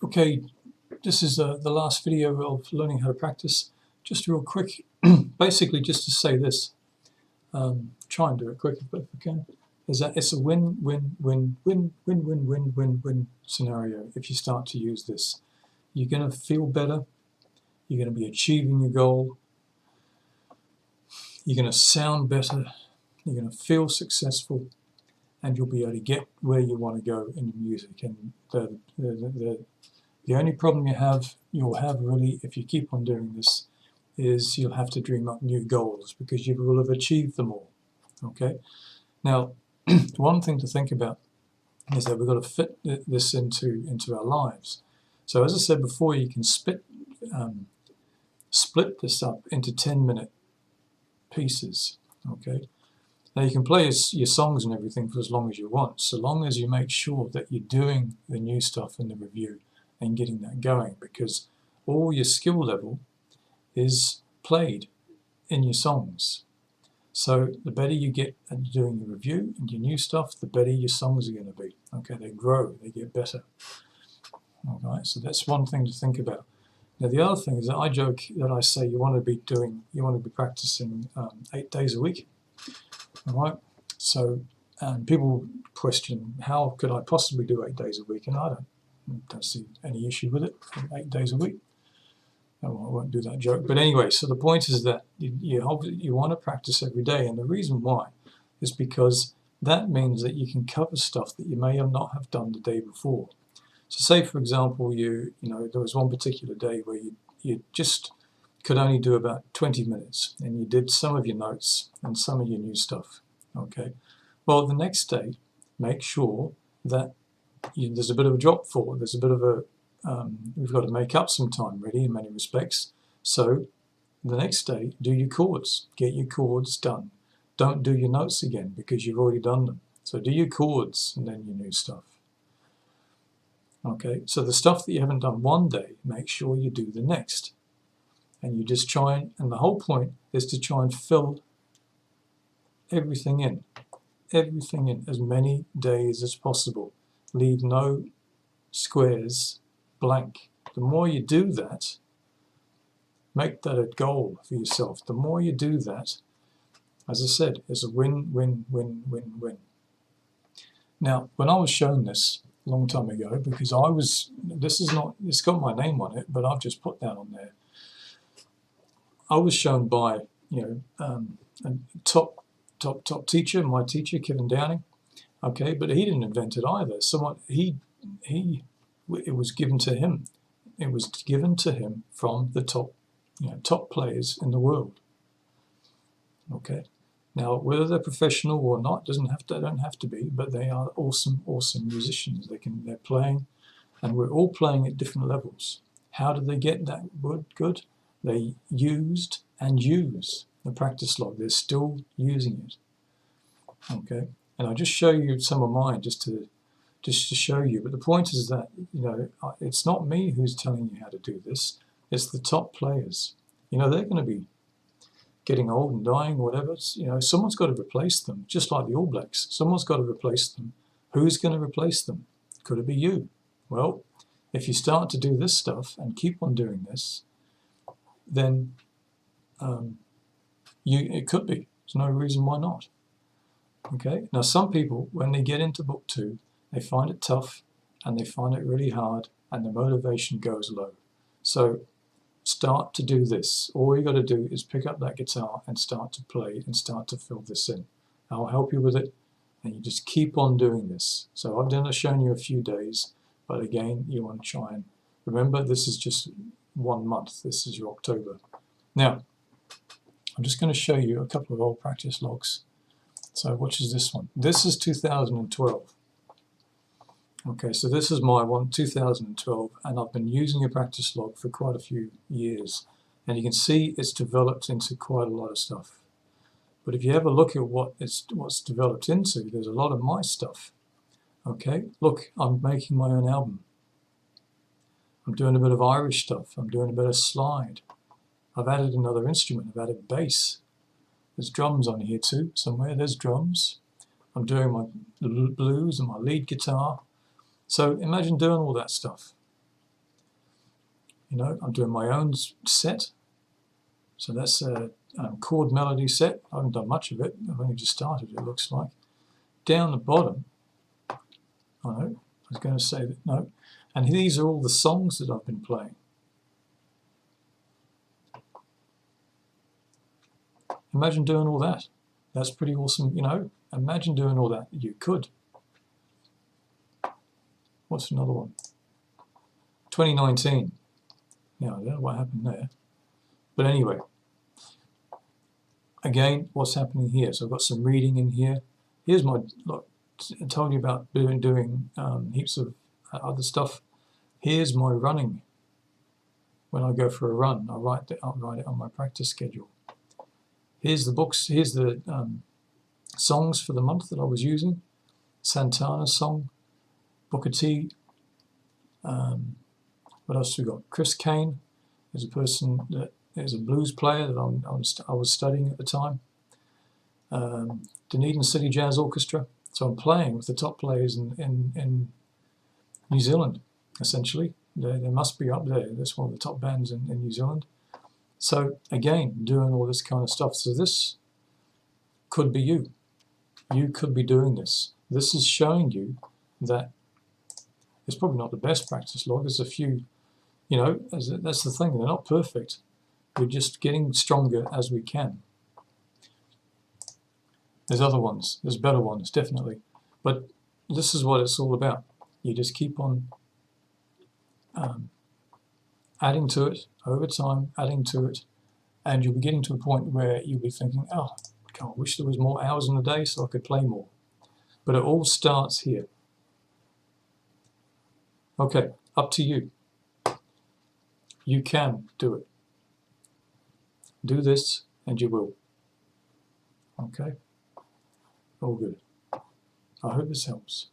Okay, this is the last video of learning how to practice. Just real quick, basically just to say this, try and do it quick if I can, is that it's a win-win-win-win-win-win-win-win scenario if you start to use this. You're going to feel better, you're going to be achieving your goal, you're going to sound better, you're going to feel successful, and you'll be able to get where you want to go in the music. And the only problem you'll have really, if you keep on doing this, is you'll have to dream up new goals because you will have achieved them all. Okay. Now, one thing to think about is that we've got to fit this into our lives. So as I said before, you can split this up into 10-minute pieces. Okay. Now you can play your songs and everything for as long as you want, so long as you make sure that you're doing the new stuff in the review and getting that going, because all your skill level is played in your songs. So the better you get at doing your review and your new stuff, the better your songs are going to be. Okay, they grow, they get better. All right, so that's one thing to think about. Now the other thing is that I joke that I say you want to be practicing 8 days a week. All right, so people question, how could I possibly do 8 days a week? And I don't see any issue with it. 8 days a week. I won't do that joke. But anyway, so the point is that you want to practice every day, and the reason why is because that means that you can cover stuff that you may not have done the day before. So say, for example, there was one particular day where you just could only do about 20 minutes, and you did some of your notes and some of your new stuff. Okay. Well, the next day, make sure that there's a bit of a drop forward. There's a bit of a we've got to make up some time, really, in many respects. So the next day, do your chords. Get your chords done. Don't do your notes again because you've already done them. So do your chords and then your new stuff. Okay. So the stuff that you haven't done one day, make sure you do the next. And you just and the whole point is to try and fill everything in as many days as possible. Leave no squares blank. The more you do that, make that a goal for yourself. The more you do that, as I said, it's a win-win-win-win-win. Now, when I was shown this a long time ago, because it's got my name on it, but I've just put that on there. I was shown by a top teacher, my teacher, Kevin Downing. Okay, but he didn't invent it either. It was given to him. It was given to him from the top players in the world. Okay, now whether they're professional or not don't have to be, but they are awesome musicians. They're playing, and we're all playing at different levels. How did they get that good? They used and use the practice log. They're still using it. Okay, and I'll just show you some of mine just to show you. But the point is that it's not me who's telling you how to do this. It's the top players. They're going to be getting old and dying, whatever. Someone's got to replace them. Just like the All Blacks, someone's got to replace them. Who's going to replace them? Could it be you? Well, if you start to do this stuff and keep on doing this, then it could be. There's no reason why not. Okay. Now, some people, when they get into book 2, they find it tough and they find it really hard, and the motivation goes low. So start to do this. All you got to do is pick up that guitar and start to play and start to fill this in. I'll help you with it, and you just keep on doing this. So I've shown you a few days, but again, you want to try and remember, this is just 1 month. This is your October. Now, I'm just going to show you a couple of old practice logs. So which is this one? This is 2012. Okay, so this is my one, 2012, and I've been using a practice log for quite a few years. And you can see it's developed into quite a lot of stuff. But if you have a look at what's developed into, there's a lot of my stuff. Okay, look, I'm making my own album. I'm doing a bit of Irish stuff. I'm doing a bit of slide. I've added another instrument. I've added bass. There's drums on here too, somewhere. There's drums. I'm doing my blues and my lead guitar. So imagine doing all that stuff. You know, I'm doing my own set. So that's a chord melody set. I haven't done much of it. I've only just started, it looks like. Down the bottom, oh no, I was going to say that, no. And these are all the songs that I've been playing. Imagine doing all that. That's pretty awesome, you know. Imagine doing all that. You could. What's another one? 2019. Now, I don't know what happened there. But anyway, again, what's happening here? So I've got some reading in here. Here's my, look, I told you about doing heaps of other stuff. Here's my running. When I go for a run, I'll write it on my practice schedule. Here's the books, here's the songs for the month that I was using. Santana's song, Booker T. What else have we got? Chris Kane is a person that is a blues player that I was studying at the time. Dunedin City Jazz Orchestra. So I'm playing with the top players in New Zealand, essentially. They must be up there. That's one of the top bands in New Zealand. So again, doing all this kind of stuff. So this could be you. You could be doing this. This is showing you that it's probably not the best practice log. There's a few, you know, that's the thing. They're not perfect. We're just getting stronger as we can. There's other ones. There's better ones, definitely. But this is what it's all about. You just keep on adding to it over time, adding to it, and you'll be getting to a point where you'll be thinking, oh, God, I wish there was more hours in the day so I could play more. But it all starts here. Okay, up to you. You can do it. Do this and you will. Okay? All good. I hope this helps.